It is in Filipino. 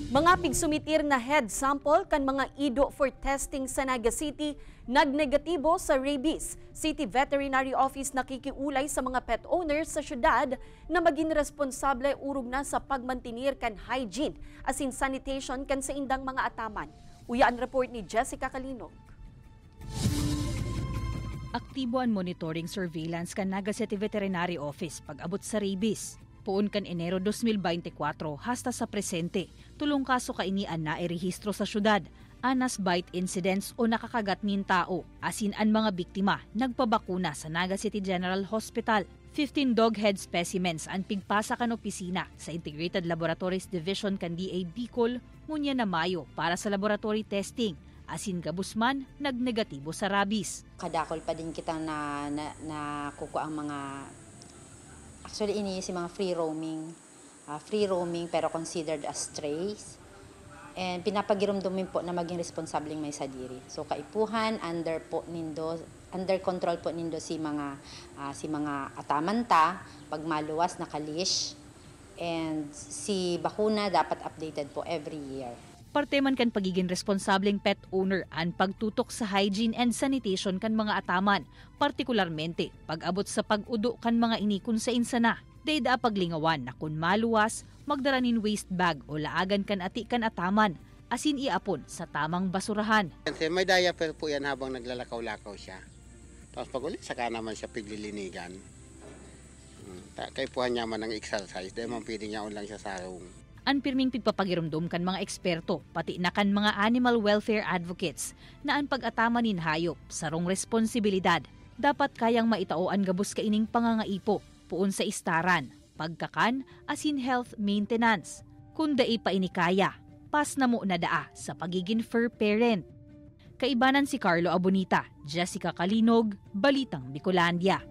Mga pigsumitir na head sample kan mga ido for testing sa Naga City nagnegatibo sa rabies. City Veterinary Office nakikiulay sa mga pet owners sa syudad na maging responsable urog na sa pagmantinir kan hygiene asin sanitation kan sa indang mga ataman. Uya ang report ni Jessica Kalinog. Aktibo ang monitoring surveillance kan Naga City Veterinary Office pag-abot sa rabies. Puon kan Enero 2024 hasta sa presente, tulong kaso kainian na irehistro sa syudad, anas bite incidents o nakakagat nin tao, asin ang mga biktima nagpabakuna sa Naga City General Hospital. 15 dog head specimens ang pigpasa kan opisina sa Integrated Laboratories Division kan DA Bicol ngunya na Mayo para sa laboratory testing. Asin gabusman, nagnegatibo sa rabies. Kadakol pa din kita na kukuha ang mga. Actually, ini si mga free roaming pero considered as strays. And pinapagirumdumin po na maging responsabling may sadiri. So kaipuhan under control po nindo si mga atamanta pag maluwas na kalish, and si bakuna dapat updated po every year. Parte man kan pagiging responsableng pet owner ang pagtutok sa hygiene and sanitation kan mga ataman, partikularmente pag-abot sa pag-udo kan mga inikon sa insana. Dayda paglingawan na kung maluwas, magdaranin waste bag o laagan kan ati kan ataman, asin iapon sa tamang basurahan. May diaper po yan habang naglalakaw-lakaw siya. Tapos pag ulit, saka naman siya piglilinigan. Kaipuhan niya man ng exercise, dahil man pwede niya lang siya sarong. Ang pirming pigpapagirumdum kan mga eksperto, pati na kan mga animal welfare advocates, na ang pag-atama nin hayop, sarong responsibilidad, dapat kayang maitao ang gabos kaining pangangaipo, puon sa istaran, pagkakan, asin health maintenance. Kung dai pa inikaya, pas na mo na daa sa pagiging fur parent. Kaibanan si Carlo Abonita, Jessica Kalinog, Balitang Bicolandia.